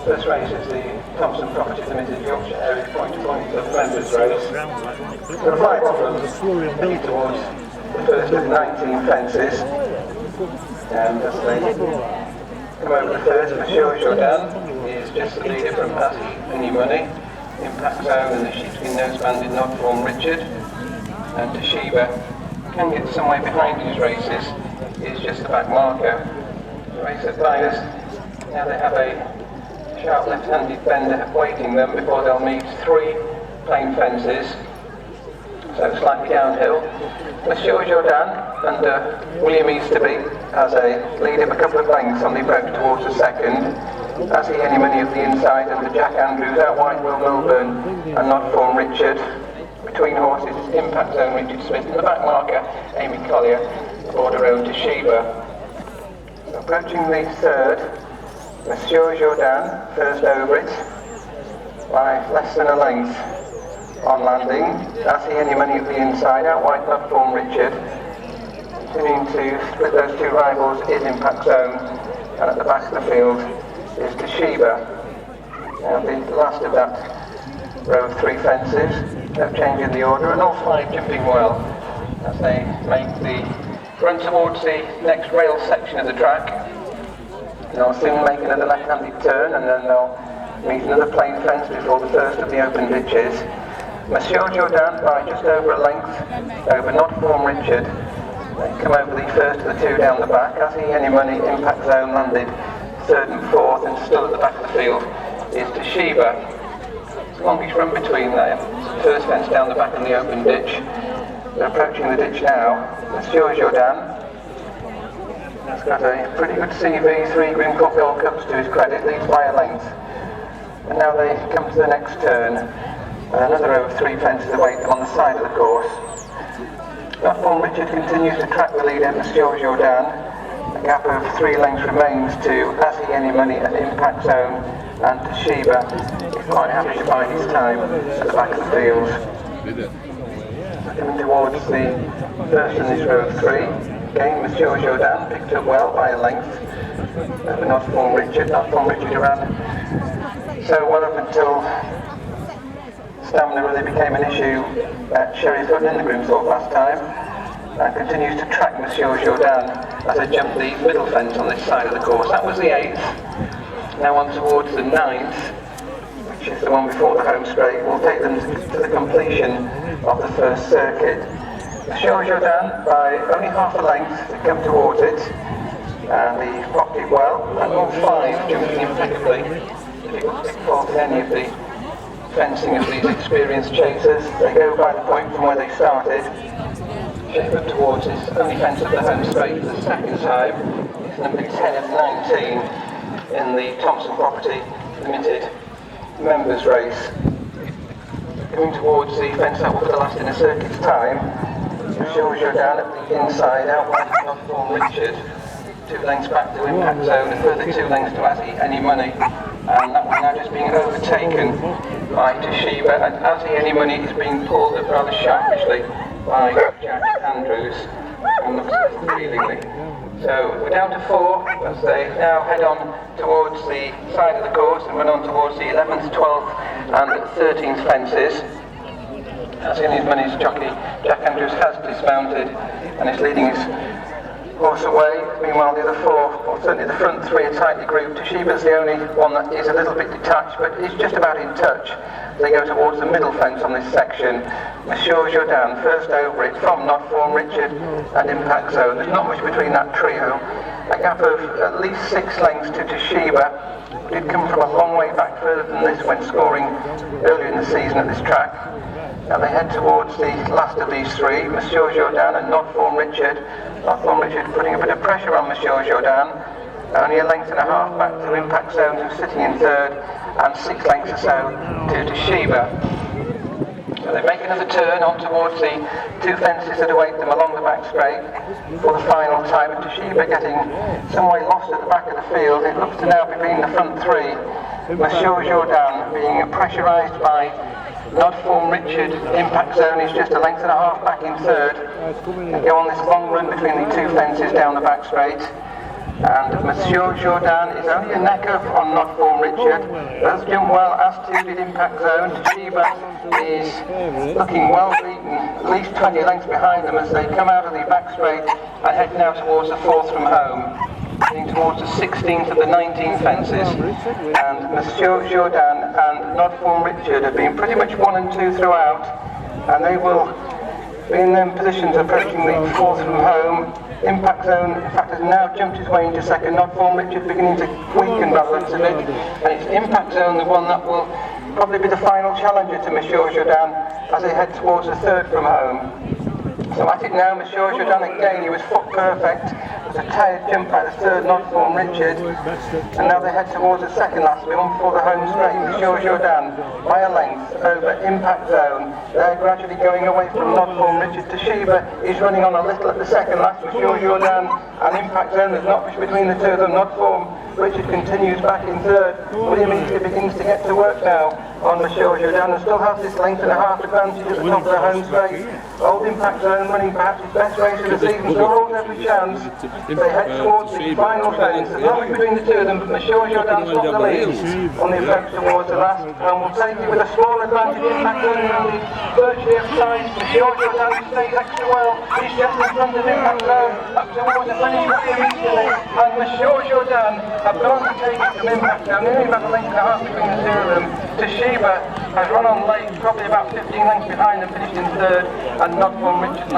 First race is the Thompson Property Limited Yorkshire Area point-to-point members race. There are 5 of them heading towards the first of 19 fences. And as they come over the first, Monsieur Jourdain is just the leader from Any Money, Impact Zone and the sheepskin nose-banded Nodform Richard. And Tasheeba can get some way behind his races, is just the back marker. The race advised, now they have a sharp left-handed bender awaiting them before they'll meet 3 plain fences, so slightly downhill. Monsieur Jourdain and William Easterby as a lead of a couple of lengths on the approach towards the second. As he Any Money of the inside and the Jack Andrews out wide will Milburn and Nodform Richard. Between horses Impact Zone Richard Smith and the back marker Amy Collier, border road Tasheeba. Approaching the third, Monsieur Jourdain first over it by less than a length on landing. As he Any Money of the inside out wide Nodform Richard. Continuing to split those 2 rivals is Impact Zone, and at the back of the field is Tasheeba. Now the last of that row of 3 fences, no change in the order, and all 5 jumping well as they make the run towards the next rail section of the track. They'll soon make another left-handed turn and then they'll meet another plain fence before the first of the open ditches. Monsieur Jourdain by just over a length over Nodform Richard. They come over the first of the 2 down the back. As he Any Money Impact Zone landed 3rd and 4th, and still at the back of the field is Tasheeba. It's longish run between there. First fence down the back in the open ditch. They're approaching the ditch now. Monsieur Jourdain has got a pretty good CV, 3 Green Cup Gold Cups to his credit, leads by a length. And now they come to the next turn, and another row of 3 fences await them on the side of the course. Nodform Richard continues to track the leader, Monsieur Jourdain. A gap of 3 lengths remains to As he Any Money and Impact Zone, and Tasheeba is quite happy to bide his time at the back of the field. Coming towards the first in this row of 3. Again, Monsieur Jourdain picked up well by a length over Nodform Richard. Nodform Richard ran so well up until stamina really became an issue at Sheriff Hutton in the Grimthorpe last time, and continues to track Monsieur Jourdain as they jump the middle fence on this side of the course. That was the 8th. Now on towards the 9th, which is the one before the home straight. Will take them to the completion of the first circuit. Monsieur Jourdain by only half a length to come towards it, and he blocked it well, and all 5 jumping impeccably. Difficult to pick fault in any of the fencing of these experienced chasers. They go by the point from where they started. Shape up towards this only fence at the home straight for the second time. It's number 10 of 19 in the Thompson Property Limited members race. Coming towards the fence that will be the last in a circuit's time. Monsieur Jourdain at the inside, out wide Nodform Richard. 2 lengths back to Impact Zone, a further 2 lengths to As he Any Money. And that one now just being overtaken by Tasheeba, and As he Any Money is being pulled up rather sharpishly by Jack Andrews, and looks appealingly. So we're down to 4 as they now head on towards the side of the course and run on towards the 11th, 12th and 13th fences. As in his money's jockey, Jack Andrews has dismounted and is leading his horse away. Meanwhile the other 4, or certainly the front 3, are tightly grouped. Tasheeba's the only one that is a little bit detached, but is just about in touch. They go towards the middle fence on this section. Monsieur Jourdain first over it from Nodform Richard and Impact Zone. There's not much between that trio. A gap of at least 6 lengths to Tasheeba. Did come from a long way back, further than this when scoring earlier in the season at this track. Now they head towards the last of these 3, Monsieur Jourdain and Nodform Richard. Nodform Richard putting a bit of pressure on Monsieur Jourdain. Only a length and a half back to Impact Zone, who's sitting in 3rd, and 6 lengths or so to Tasheeba. So they make another turn on towards the 2 fences that await them along the back straight for the final time, and Tasheeba getting some way lost at the back of the field. It looks to now be being the front 3. Monsieur Jourdain being pressurised by Nodform Richard. Impact Zone is just a length and a half back in 3rd. They go on this long run between the 2 fences down the back straight. And Monsieur Jourdain is only a neck off on Nodform Richard. Does jump well, as too did Impact Zone. Tasheeba is looking well beaten, at least 20 lengths behind them as they come out of the back straight and head now towards the fourth from home, heading towards the 16th of the 19 fences. And Monsieur Jourdain and Nodform Richard have been pretty much 1 and 2 throughout, and they will be in them positions approaching the fourth from home. Impact Zone, in fact, has now jumped his way into second. Nodform Richard beginning to weaken by the looks of it, and it's Impact Zone, the one that will probably be the final challenger to Monsieur Jourdain as they head towards the third from home. So at it now, Monsieur Jourdain again, he was foot perfect. It was a tired jump by the third Nodform Richard, and now they head towards the second last one before the home straight. Monsieur Jourdain by a length over Impact Zone. They're gradually going away from Nodform Richard. Tasheeba is running on a little at the second last. Monsieur Jourdain and Impact Zone, there's not much between the two of them. Nodform Richard continues back in third. William Easterby begins to get to work now on Monsieur Jourdain and still has this length and a half advantage at the top of the home straight. Old Impact Zone running perhaps his best race of the season, still holds every chance. They head towards the final fence. There's not much between the two of them, but Monsieur Jourdain's got the lead on the approach towards the last, and will take it with a small advantage. Impact Zone only virtually offside. Monsieur Jourdain stays extra well. He's just in front of Impact Zone up towards the finish. William Easterby and Monsieur Jourdain have gone to take it from Impact Zone. Nearly about a length and a half between the two of them. Tasheeba has run on late, probably about 15 lengths behind and finished in third, and Nodform Richard